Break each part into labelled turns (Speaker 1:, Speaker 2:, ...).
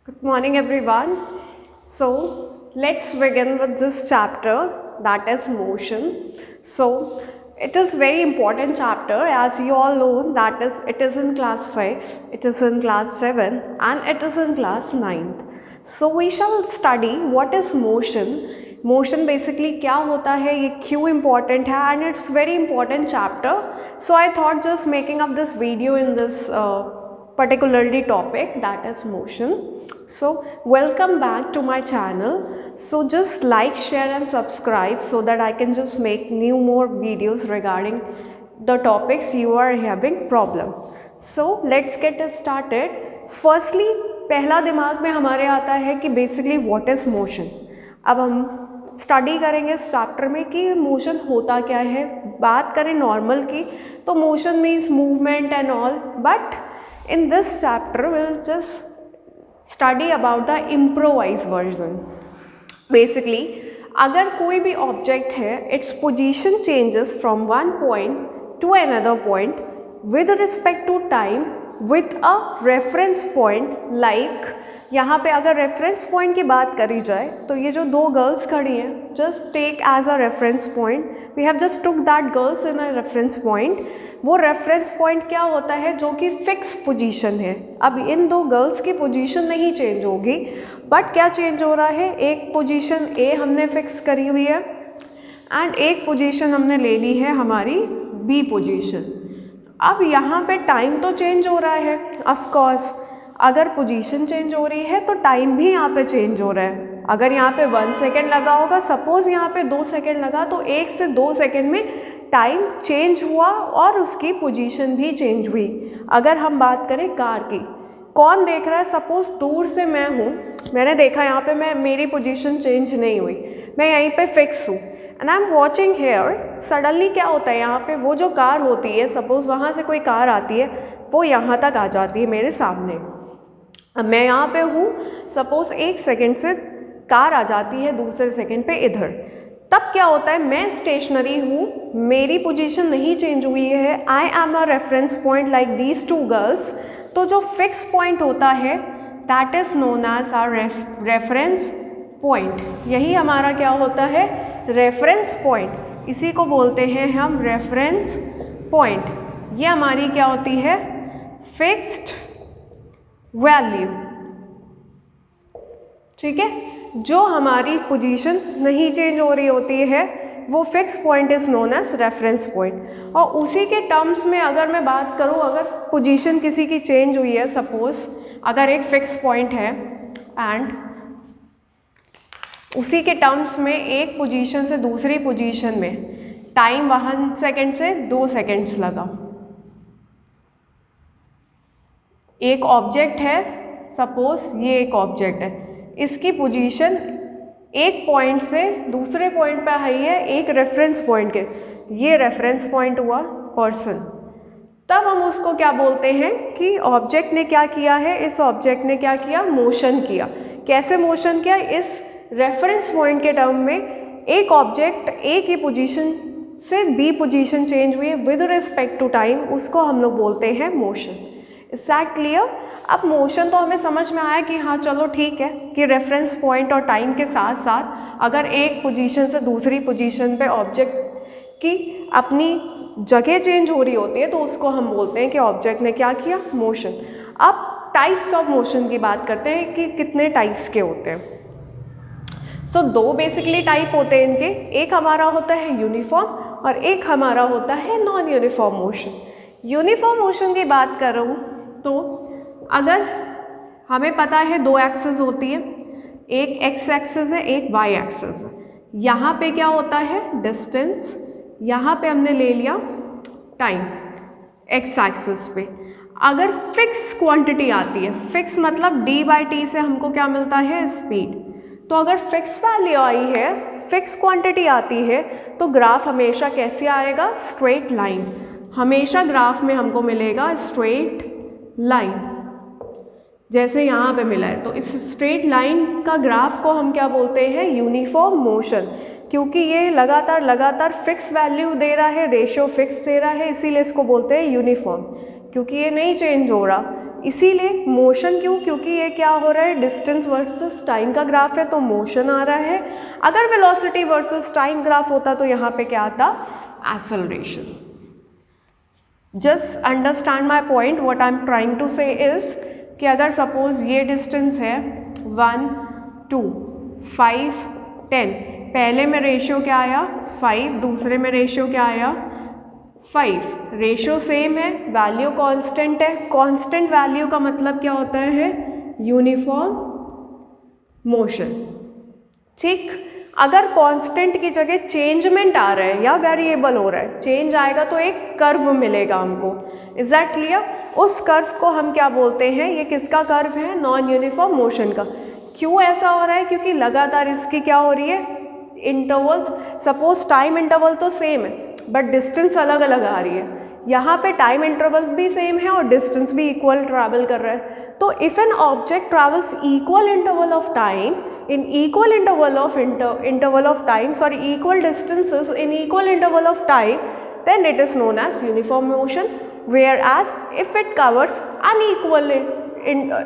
Speaker 1: Good morning, everyone. So, let's begin with this chapter, that is motion. So, it is very important chapter, as you all know, that is it is in class 6, it is in class 7 and it is in class 9th. So, we shall study what is motion. Motion basically क्या होता है, ये क्यों important है, and it's very important chapter. So I thought just making up this video in this particularly topic, that is motion. So welcome back to my channel. So just like, share and subscribe so that I can just make new more videos regarding the topics you are having problem. So let's get started. Firstly, पहला दिमाग में हमारे आता है कि basically what is motion. अब हम study करेंगे इस चैप्टर में कि मोशन होता क्या है. बात करें नॉर्मल की तो motion means movement and all, but in this chapter we'll just study about the improvised version. Basically, अगर कोई भी ऑब्जेक्ट है, its position changes from one point to another point with respect to time with a reference point. like यहाँ पे अगर reference point की बात करी जाए तो ये जो दो गर्ल्स खड़ी हैं, just take as a reference point. We have just took that girls in a reference point. वो रेफरेंस पॉइंट क्या होता है, जो कि फिक्स पोजीशन है. अब इन दो गर्ल्स की पोजीशन नहीं चेंज होगी, बट क्या चेंज हो रहा है, एक पोजीशन ए हमने फिक्स करी हुई है एंड एक पोजीशन हमने ले ली है हमारी बी पोजीशन. अब यहाँ पे टाइम तो चेंज हो रहा है. ऑफ कोर्स अगर पोजीशन चेंज हो रही है तो टाइम भी यहाँ पे चेंज हो रहा है. अगर यहाँ पे 1 सेकेंड लगा होगा, सपोज़ यहाँ पे 2 सेकेंड लगा, तो 1 से 2 सेकेंड में टाइम चेंज हुआ और उसकी पोजीशन भी चेंज हुई. अगर हम बात करें कार की, कौन देख रहा है, सपोज़ दूर से मैं हूँ, मैंने देखा यहाँ पे मेरी पोजीशन चेंज नहीं हुई, मैं यहीं पे फिक्स हूँ and I am watching here. Suddenly क्या होता है, यहाँ पे वो जो कार होती है, सपोज़ वहाँ से कोई कार आती है, वो यहाँ तक आ जाती है मेरे सामने. अब मैं यहाँ पे हूँ, सपोज़ 1 सेकेंड से कार आ जाती है दूसरे सेकेंड पे इधर. तब क्या होता है, मैं स्टेशनरी हूँ, मेरी पोजीशन नहीं चेंज हुई है. I am a reference point like these two girls. तो जो फिक्स पॉइंट होता है that is known as our reference point. यही हमारा क्या होता है, रेफरेंस पॉइंट. इसी को बोलते हैं हम रेफरेंस पॉइंट. ये हमारी क्या होती है, फिक्स्ड वैल्यू. ठीक है, जो हमारी पोजीशन नहीं चेंज हो रही होती है वो fix point is known as reference point. और उसी के टर्म्स में अगर मैं बात करूं, अगर पोजीशन किसी की चेंज हुई है, सपोज़ अगर एक फिक्स पॉइंट है एंड उसी के टर्म्स में एक पोजीशन से दूसरी पोजीशन में टाइम 1 सेकेंड से 2 सेकेंड्स लगा. एक ऑब्जेक्ट है, सपोज़ ये एक ऑब्जेक्ट है, इसकी पोजीशन एक पॉइंट से दूसरे पॉइंट पे आई है, एक रेफरेंस पॉइंट के, ये रेफरेंस पॉइंट हुआ पर्सन. तब हम उसको क्या बोलते हैं कि ऑब्जेक्ट ने क्या किया है, इस ऑब्जेक्ट ने क्या किया, मोशन किया. कैसे मोशन किया, इस रेफरेंस पॉइंट के टर्म में एक ऑब्जेक्ट ए की पोजीशन से बी पोजीशन चेंज हुई विद रिस्पेक्ट टू टाइम, उसको हम लोग बोलते हैं मोशन. Is that clear? अब मोशन तो हमें समझ में आया कि हाँ चलो ठीक है कि रेफरेंस पॉइंट और टाइम के साथ साथ अगर एक पोजीशन से दूसरी पोजीशन पे ऑब्जेक्ट की अपनी जगह चेंज हो रही होती है तो उसको हम बोलते हैं कि ऑब्जेक्ट ने क्या किया, मोशन. अब टाइप्स ऑफ मोशन की बात करते हैं कि कितने टाइप्स के होते हैं. सो 2 बेसिकली टाइप होते हैं इनके. एक हमारा होता है यूनिफॉर्म और एक हमारा होता है non uniform motion. Uniform motion की बात करूँ तो अगर हमें पता है 2 एक्सेस होती है, एक एक्स एक्सेस है, एक वाई एक्सेस है. यहाँ पे क्या होता है, डिस्टेंस, यहाँ पे हमने ले लिया टाइम एक्स एक्सेस पे. अगर फिक्स क्वांटिटी आती है, फिक्स मतलब d/t से हमको क्या मिलता है, स्पीड. तो अगर फिक्स वैल्यू आई है, फिक्स क्वांटिटी आती है, तो ग्राफ हमेशा कैसे आएगा, स्ट्रेट लाइन. हमेशा ग्राफ में हमको मिलेगा स्ट्रेट लाइन, जैसे यहाँ पे मिला है. तो इस स्ट्रेट लाइन का ग्राफ को हम क्या बोलते हैं, यूनिफॉर्म मोशन. क्योंकि ये लगातार फिक्स वैल्यू दे रहा है, रेशियो फिक्स दे रहा है, इसीलिए इसको बोलते हैं यूनिफॉर्म. क्योंकि ये नहीं चेंज हो रहा, इसीलिए मोशन क्यों, क्योंकि ये क्या हो रहा है, डिस्टेंस वर्सेस टाइम का ग्राफ है तो मोशन आ रहा है। अगर वेलोसिटी वर्सेस टाइम ग्राफ होता तो यहाँ पे क्या आता, acceleration. Just understand my point, what I am trying to say is कि अगर सपोज ये डिस्टेंस है 1 2 5 10, पहले में रेशियो क्या आया 5, दूसरे में रेशियो क्या आया 5, रेशियो सेम है, वैल्यू कांस्टेंट है। कांस्टेंट वैल्यू का मतलब क्या होता है, यूनिफॉर्म मोशन। ठीक, अगर कांस्टेंट की जगह चेंजमेंट आ रहा है या वेरिएबल हो रहा है, चेंज आएगा तो एक कर्व मिलेगा हमको। Is that clear? उस कर्व को हम क्या बोलते हैं, ये किसका कर्व है, नॉन यूनिफॉर्म मोशन का। क्यों ऐसा हो रहा है, क्योंकि लगातार इसकी क्या हो रही है, इंटरवल्स, सपोज टाइम इंटरवल तो सेम है बट डिस्टेंस अलग अलग आ रही है। यहाँ पे टाइम इंटरवल भी सेम है और डिस्टेंस भी इक्वल ट्रैवल कर रहा है। तो if an object travels equal interval of time in equal interval of time, equal distances in equal interval of time, then it is known as uniform motion. Whereas if it covers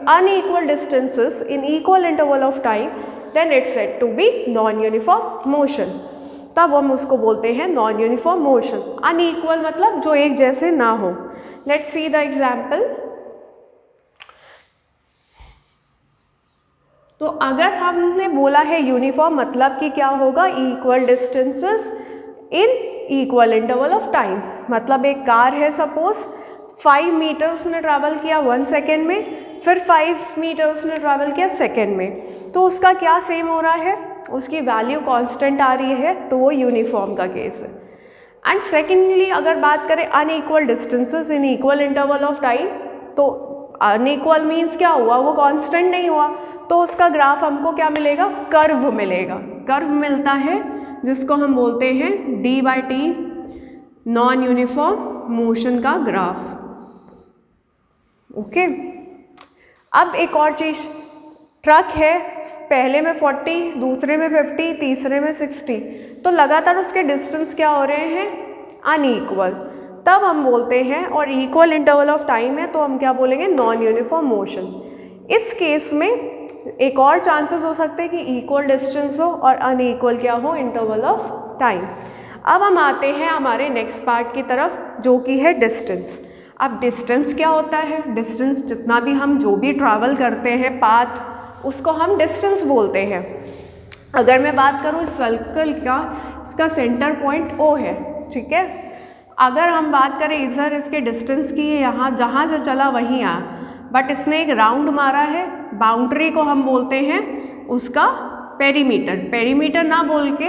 Speaker 1: unequal distances in equal interval of time, then it's said to be non-uniform motion. तब हम उसको बोलते हैं non uniform motion. Unequal मतलब जो एक जैसे ना हो। Let's see the example. तो अगर हमने बोला है यूनिफॉर्म मतलब कि क्या होगा, equal distances in equal interval of time. मतलब एक कार है, सपोज 5 मीटर उसने ट्रैवल किया 1 सेकेंड में, फिर 5 मीटर उसने ट्रैवल किया सेकेंड में, तो उसका क्या सेम हो रहा है, उसकी वैल्यू कांस्टेंट आ रही है, तो वो यूनिफॉर्म का केस है। एंड सेकेंडली अगर बात करें unequal distances in equal interval of time, तो अनइक्वल मीन्स क्या हुआ, वो कांस्टेंट नहीं हुआ, तो उसका ग्राफ हमको क्या मिलेगा, कर्व मिलेगा। कर्व मिलता है जिसको हम बोलते हैं d/t नॉन यूनिफॉर्म मोशन का ग्राफ। ओके, अब एक और चीज़, ट्रक है, पहले में 40, दूसरे में 50, तीसरे में 60, तो लगातार उसके डिस्टेंस क्या हो रहे हैं, अनइक्वल, तब हम बोलते हैं, और इक्वल इंटरवल ऑफ टाइम है तो हम क्या बोलेंगे, नॉन यूनिफॉर्म मोशन। इस केस में एक और चांसेस हो सकते हैं कि इक्वल डिस्टेंस हो और अनइक्वल क्या हो, इंटरवल ऑफ टाइम। अब हम आते हैं हमारे नेक्स्ट पार्ट की तरफ, जो कि है डिस्टेंस। अब डिस्टेंस क्या होता है, डिस्टेंस जितना भी हम जो भी ट्रैवल करते हैं पाथ, उसको हम डिस्टेंस बोलते हैं। अगर मैं बात करूँ इस सर्कल का, इसका सेंटर पॉइंट O है, ठीक है। अगर हम बात करें इधर इसके डिस्टेंस की, यहाँ जहाँ से चला वहीं आ, बट इसने एक राउंड मारा है, बाउंड्री को हम बोलते हैं उसका पेरीमीटर। पेरीमीटर ना बोल के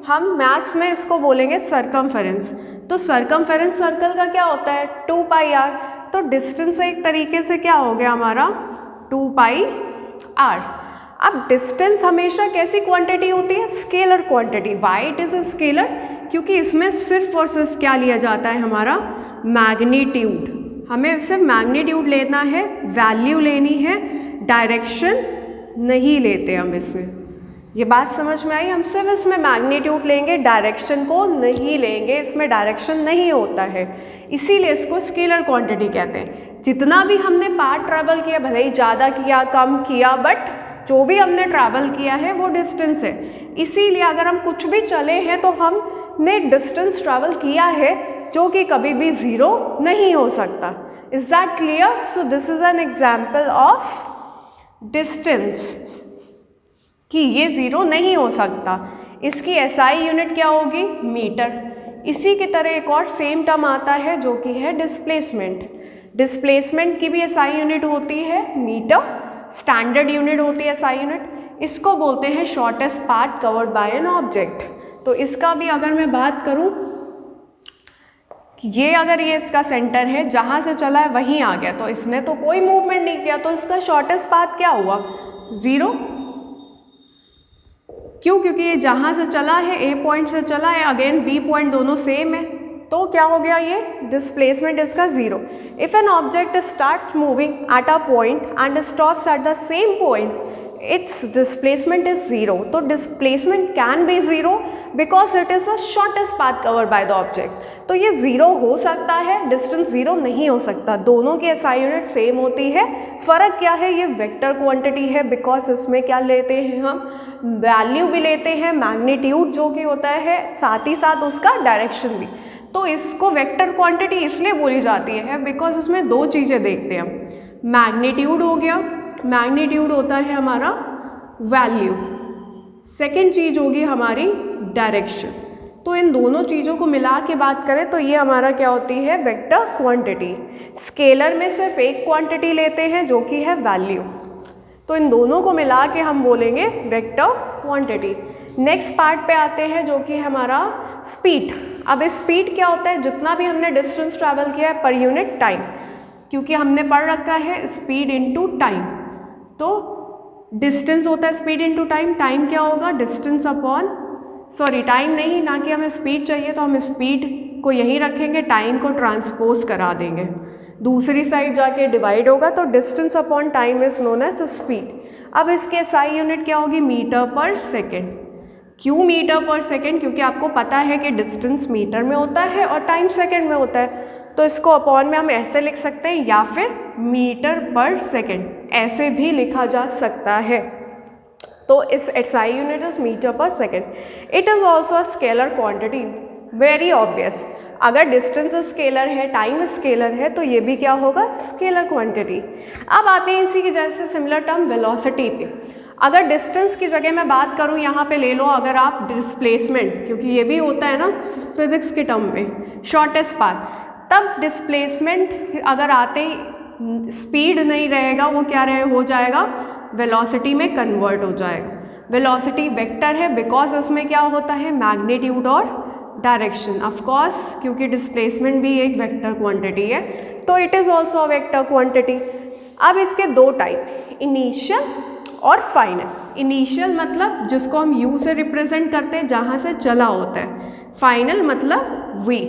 Speaker 1: हम मैथ्स में इसको बोलेंगे सरकमफेरेंस। तो सरकमफेरेंस सर्कल का क्या होता है, 2πr। तो डिस्टेंस एक तरीके से क्या हो गया हमारा, 2πr। अब डिस्टेंस हमेशा कैसी क्वांटिटी होती है, scalar quantity. Why it is scalar, क्योंकि इसमें सिर्फ और सिर्फ क्या लिया जाता है, हमारा मैग्नीट्यूड। हमें सिर्फ मैग्नीट्यूड लेना है, वैल्यू लेनी है, डायरेक्शन नहीं लेते हम इसमें। ये बात समझ में आई, हम सिर्फ इसमें मैग्नीट्यूड लेंगे, डायरेक्शन को नहीं लेंगे, इसमें डायरेक्शन नहीं होता है, इसीलिए इसको स्केलर क्वांटिटी कहते हैं। जितना भी हमने पार्ट ट्रैवल किया, भले ही ज़्यादा किया कम किया, बट जो भी हमने ट्रैवल किया है वो डिस्टेंस है। इसीलिए अगर हम कुछ भी चले हैं तो हमने डिस्टेंस ट्रैवल किया है, जो कि कभी भी ज़ीरो नहीं हो सकता। Is that clear? So this is an example of distance कि ये ज़ीरो नहीं हो सकता। इसकी SI यूनिट क्या होगी, मीटर। इसी की तरह एक और सेम टर्म आता है जो कि है डिस्प्लेसमेंट। डिस्प्लेसमेंट की भी SI यूनिट होती है मीटर, स्टैंडर्ड यूनिट होती है SI यूनिट। इसको बोलते हैं shortest path covered by an object. तो इसका भी अगर मैं बात करूं, ये अगर ये इसका सेंटर है, जहाँ से चला है वहीं आ गया, तो इसने तो कोई मूवमेंट नहीं किया, तो इसका शॉर्टेस्ट पाथ क्या हुआ, ज़ीरो। क्यों? क्योंकि ये जहाँ से चला है, A पॉइंट से चला है, अगेन B पॉइंट, दोनों सेम है, तो क्या हो गया, ये डिस्प्लेसमेंट इसका zero. If an object start moving at a point and stops at the same point, its displacement is 0. तो displacement can be 0 because it is the shortest path covered by the object. तो ये 0 हो सकता है, distance 0 नहीं हो सकता. दोनों की SI यूनिट सेम होती है. फ़र्क क्या है, ये वेक्टर क्वांटिटी है बिकॉज इसमें क्या लेते हैं हम, वैल्यू भी लेते हैं, मैग्नीट्यूड जो कि होता है, साथ ही साथ उसका डायरेक्शन भी. तो इसको वेक्टर क्वांटिटी इसलिए बोली जाती है बिकॉज इसमें दो चीज़ें देखते हैं हम. मैग्नीट्यूड हो गया, मैग्नीट्यूड होता है हमारा वैल्यू, सेकेंड चीज़ होगी हमारी डायरेक्शन. तो इन दोनों चीज़ों को मिला के बात करें तो ये हमारा क्या होती है, वेक्टर क्वांटिटी. स्केलर में सिर्फ एक क्वांटिटी लेते हैं जो कि है वैल्यू. तो इन दोनों को मिला के हम बोलेंगे वेक्टर क्वांटिटी. नेक्स्ट पार्ट पे आते हैं जो कि हमारा स्पीड. अब स्पीड क्या होता है, जितना भी हमने डिस्टेंस ट्रैवल किया है पर यूनिट टाइम, क्योंकि हमने पढ़ रखा है स्पीड इनटू टाइम. तो डिस्टेंस होता है स्पीड इनटू टाइम. टाइम क्या होगा, डिस्टेंस अपॉन, सॉरी टाइम नहीं, ना कि हमें स्पीड चाहिए तो हम स्पीड को यहीं रखेंगे, टाइम को ट्रांसपोज करा देंगे, दूसरी साइड जाके डिवाइड होगा. तो distance upon time is known as speed. अब इसके SI यूनिट क्या होगी, मीटर पर सेकेंड. क्यों मीटर पर सेकेंड, क्योंकि आपको पता है कि डिस्टेंस मीटर में होता है और टाइम सेकेंड में होता है. तो इसको अपॉन में हम ऐसे लिख सकते हैं या फिर मीटर पर सेकेंड ऐसे भी लिखा जा सकता है. तो इस SI यूनिट इज मीटर पर second. It is also a scalar quantity, very obvious. अगर डिस्टेंस स्केलर है, टाइम स्केलर है, तो ये भी क्या होगा, स्केलर क्वांटिटी. अब आते हैं इसी की जैसे सिमिलर टर्म वेलोसिटी पे. अगर डिस्टेंस की जगह मैं बात करूँ, यहाँ पे ले लो अगर आप डिस्प्लेसमेंट, क्योंकि ये भी होता है ना फिजिक्स के टर्म में शॉर्टेस्ट पाथ, तब डिस्प्लेसमेंट अगर आते ही स्पीड नहीं रहेगा, वो क्या हो जाएगा, वेलोसिटी में कन्वर्ट हो जाएगा. वेलोसिटी वेक्टर है बिकॉज इसमें क्या होता है, मैग्नीट्यूड और डायरेक्शन. ऑफ कोर्स क्योंकि डिस्प्लेसमेंट भी एक वेक्टर क्वांटिटी है, तो it is also a vector quantity. अब इसके दो टाइप, इनिशियल और फाइनल. इनिशियल मतलब जिसको हम यू से रिप्रेजेंट करते हैं, जहाँ से चला होता है. फाइनल मतलब वी,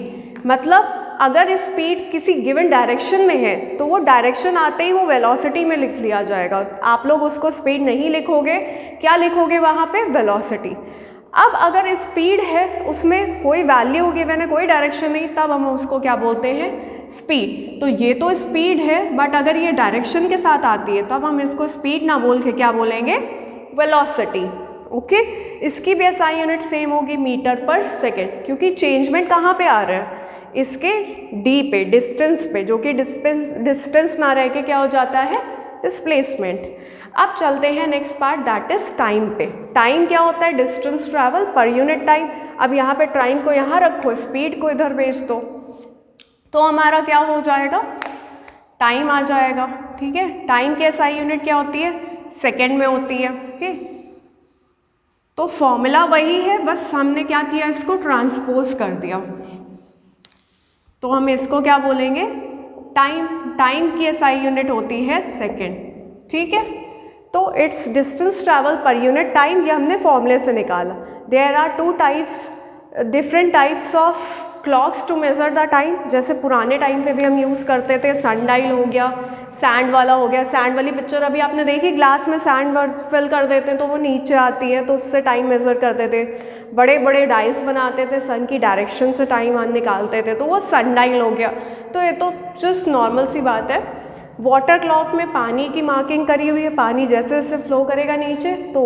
Speaker 1: मतलब अगर स्पीड किसी गिवन डायरेक्शन में है तो वो डायरेक्शन आते ही वो वेलोसिटी में लिख लिया जाएगा. आप लोग उसको स्पीड नहीं लिखोगे, क्या लिखोगे वहाँ पे, वेलोसिटी. अब अगर स्पीड है, उसमें कोई वैल्यू गिवन है, कोई डायरेक्शन नहीं, तब हम उसको क्या बोलते हैं, स्पीड. तो ये तो स्पीड है, बट अगर ये डायरेक्शन के साथ आती है तब हम इसको स्पीड ना बोल के क्या बोलेंगे, वेलोसिटी. ओके. इसकी भी SI यूनिट सेम होगी, मीटर पर सेकेंड, क्योंकि चेंजमेंट कहाँ पे आ रहा है, इसके डी पे, डिस्टेंस पे, जो कि डिस्टेंस ना रह के क्या हो जाता है, डिस्प्लेसमेंट. अब चलते हैं next part, that is time पे. टाइम क्या होता है, distance travel per unit time. अब यहाँ पे टाइम को यहाँ रखो, स्पीड को इधर भेज दो, तो हमारा क्या हो जाएगा, टाइम आ जाएगा. ठीक है. टाइम की SI यूनिट क्या होती है, सेकेंड में होती है. ओके. तो फॉर्मूला वही है, बस हमने क्या किया, इसको ट्रांसपोज कर दिया. तो हम इसको क्या बोलेंगे, टाइम. टाइम की SI यूनिट होती है सेकेंड. ठीक है. तो it's distance travel per unit time, ये हमने फॉर्मूले से निकाला. There are two types, different types of clocks to measure the time. जैसे पुराने टाइम पे भी हम यूज़ करते थे, सनडाइल हो गया, सैंड वाला हो गया. सैंड वाली पिक्चर अभी आपने देखी, ग्लास में सैंड फिल कर देते हैं तो वो नीचे आती है, तो उससे टाइम मेज़र करते थे. बड़े बड़े डाइल्स बनाते थे, सन की डायरेक्शन से टाइम निकालते थे, तो वो सनडाइल हो गया. तो ये तो जस्ट नॉर्मल सी बात है. वाटर क्लॉक में पानी की मार्किंग करी हुई है, पानी जैसे जैसे फ्लो करेगा नीचे, तो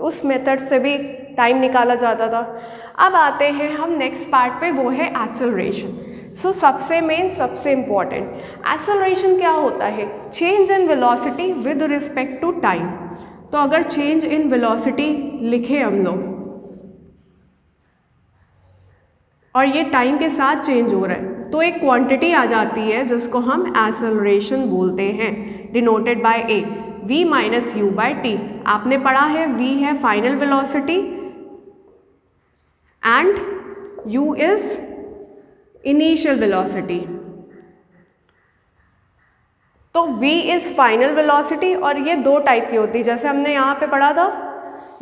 Speaker 1: उस मेथड से भी टाइम निकाला जाता था. अब आते हैं हम नेक्स्ट पार्ट पे, वो है एक्सेलरेशन. सो सबसे मेन, सबसे इम्पॉर्टेंट, एक्सेलरेशन क्या होता है, change in velocity with respect to time. तो अगर चेंज इन वेलोसिटी लिखे हम लोग और ये टाइम के साथ चेंज हो रहा है, तो एक क्वांटिटी आ जाती है जिसको हम एक्सेलरेशन बोलते हैं, denoted by A, v minus U by T. आपने पढ़ा है v है final velocity and u is initial velocity. तो v इज फाइनल वेलोसिटी और ये दो टाइप की होती है. जैसे हमने यहाँ पे पढ़ा था,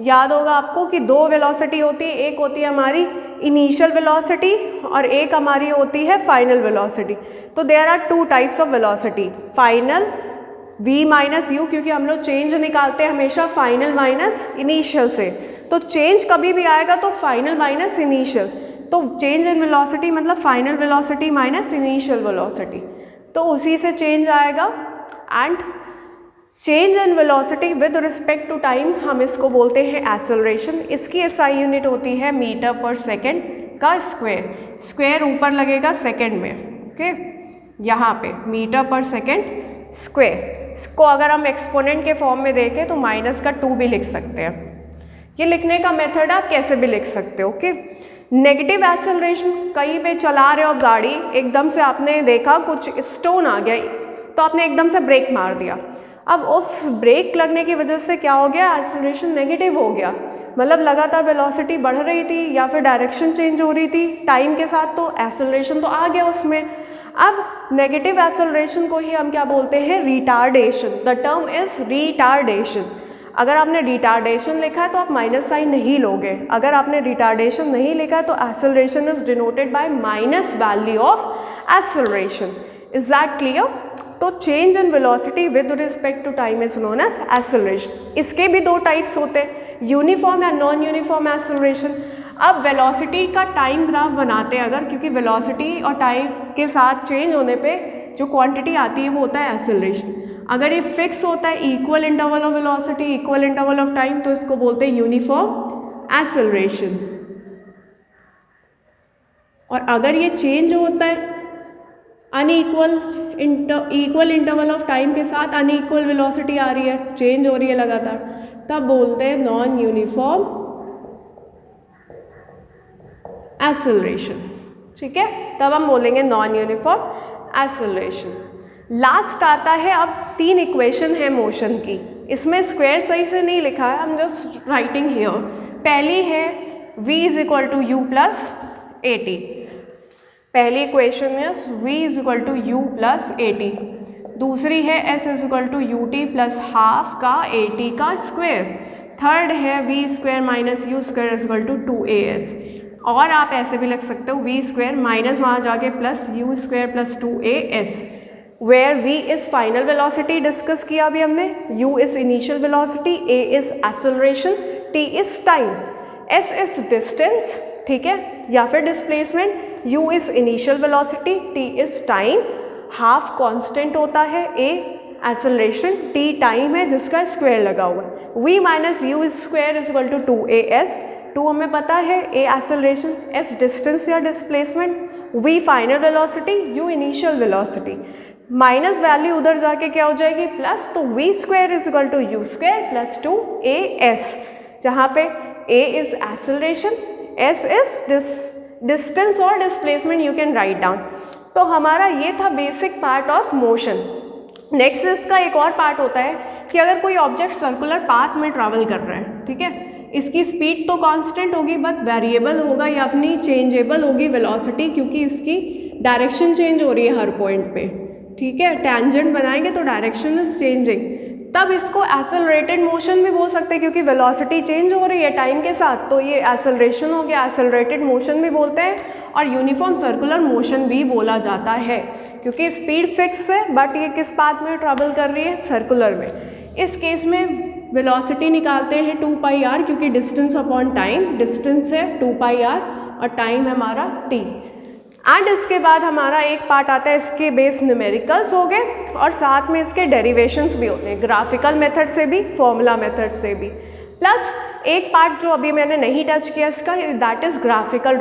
Speaker 1: याद होगा आपको कि दो वेलोसिटी होती है, एक होती है हमारी इनिशियल वेलोसिटी और एक हमारी होती है फाइनल वेलोसिटी. तो there are two types of velocity, final v minus U, क्योंकि हम लोग चेंज निकालते हैं हमेशा फाइनल माइनस इनिशियल से, तो चेंज कभी भी आएगा तो फाइनल माइनस इनिशियल, तो चेंज इन वेलोसिटी मतलब final velocity minus initial velocity, तो उसी से चेंज आएगा। And change in velocity with respect to time हम इसको बोलते हैं एक्सेलरेशन। इसकी एसआई यूनिट होती है मीटर पर सेकेंड का स्क्वायर, स्क्वायर ऊपर लगेगा सेकेंड में, ओके, यहाँ पे मीटर पर सेकेंड स्क्वायर। इसको अगर हम एक्सपोनेंट के फॉर्म में देखें तो माइनस का 2 भी लिख सकते हैं। ये लिखने का मेथड आप कैसे भी लिख सकते हो, ओके। नेगेटिव एक्सेलरेशन, कहीं पे चला रहे हो गाड़ी, एकदम से आपने देखा कुछ स्टोन आ गया तो आपने एकदम से ब्रेक मार दिया, अब उस ब्रेक लगने की वजह से क्या हो गया, एक्सेलरेशन नेगेटिव हो गया, मतलब लगातार वेलोसिटी बढ़ रही थी या फिर डायरेक्शन चेंज हो रही थी टाइम के साथ, तो एक्सेलरेशन तो आ गया उसमें। अब नेगेटिव एक्सेलरेशन को ही हम क्या बोलते हैं, retardation. The term is retardation. अगर आपने रिटार्डेशन लिखा है तो आप माइनस साइन नहीं लोगे, अगर आपने रिटार्डेशन नहीं लिखा है तो acceleration is denoted by minus value of acceleration. Is that clear? तो change in velocity with respect to time is known as acceleration. इसके भी 2 टाइप्स होते हैं, यूनिफॉर्म या नॉन यूनिफॉर्म एक्सेलरेशन। अब वेलोसिटी का टाइम ग्राफ बनाते हैं अगर, क्योंकि वेलोसिटी और टाइम के साथ चेंज होने पे जो क्वांटिटी आती है वो होता है एक्सेलरेशन। अगर ये फिक्स होता है equal interval of velocity equal interval of time, तो इसको बोलते हैं यूनिफॉर्म एक्सेलरेशन। और अगर ये चेंज होता है इक्वल इंटरवल ऑफ टाइम के साथ, अनइक्वल वेलोसिटी आ रही है, चेंज हो रही है लगातार, तब बोलते हैं नॉन यूनिफॉर्म एक्सेलरेशन। ठीक है, तब हम बोलेंगे नॉन यूनिफॉर्म एक्सेलरेशन। लास्ट आता है, अब 3 इक्वेशन है मोशन की, इसमें स्क्वायर सही से नहीं लिखा है, I am just writing here. पहली है v is equal to u plus a t, पहली equation is v is equal to u plus a t. दूसरी है s is equal to u t plus half का a t का square. Third है v square minus u square is equal to 2as। और आप ऐसे भी लिख सकते हो v स्क्वायर माइनस वहाँ जाके plus U square plus 2as, where v is final velocity discuss किया अभी हमने, u is initial velocity, a is acceleration, t is time, s is distance, ठीक है, या फिर displacement, u is initial velocity, t is time, half constant होता है, a acceleration, t time है जिसका स्क्वायर लगा हुआ है। v minus u square is equal to 2as, 2 हमें पता है, a एक्सेलरेशन, s डिस्टेंस या displacement, v final velocity, u initial velocity, minus value उधर जाके क्या हो जाएगी प्लस, तो v square is equal to u square plus 2as, जहाँ पे a is acceleration, s is distance और displacement, you can write down. तो हमारा ये था basic part of motion. Next इसका एक और पार्ट होता है कि अगर कोई ऑब्जेक्ट सर्कुलर पाथ में ट्रैवल कर रहा है, ठीक है, इसकी स्पीड तो कांस्टेंट होगी बट वेरिएबल होगा या अपनी चेंजेबल होगी वेलोसिटी, क्योंकि इसकी डायरेक्शन चेंज हो रही है हर पॉइंट पे, ठीक है, टेंजेंट बनाएंगे तो डायरेक्शन इज चेंजिंग, तब इसको एक्सेलरेटेड मोशन भी बोल सकते हैं, क्योंकि वेलोसिटी चेंज हो रही है टाइम के साथ, तो ये एक्सेलरेशन हो गया, एक्सेलरेटेड मोशन भी बोलते हैं, और यूनिफॉर्म सर्कुलर मोशन भी बोला जाता है, क्योंकि स्पीड फिक्स है बट ये किस पाथ में ट्रैवल कर रही है, सर्कुलर में। इस केस में वेलोसिटी निकालते हैं 2πr, क्योंकि डिस्टेंस अपॉन टाइम, डिस्टेंस है 2πr और टाइम है हमारा t। एंड इसके बाद हमारा एक पार्ट आता है, इसके बेस न्यूमेरिकल्स हो गए और साथ में इसके डेरिवेशंस भी होते हैं, ग्राफिकल मेथड से भी, फॉर्मूला मेथड से भी, प्लस एक पार्ट जो अभी मैंने नहीं टच किया इसका, that is graphical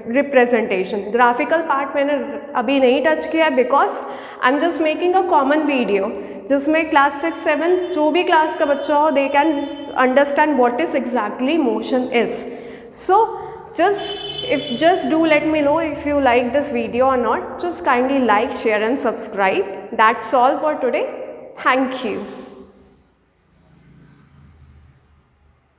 Speaker 1: representation. Graphical part मैंने अभी नहीं टच किया है because I am just making a common video, जिसमें क्लास 6, 7 जो भी क्लास का बच्चा हो they can understand what is exactly motion is. So just do let me know if you like this video or not. Just kindly like, share and subscribe. That's all for today. Thank you.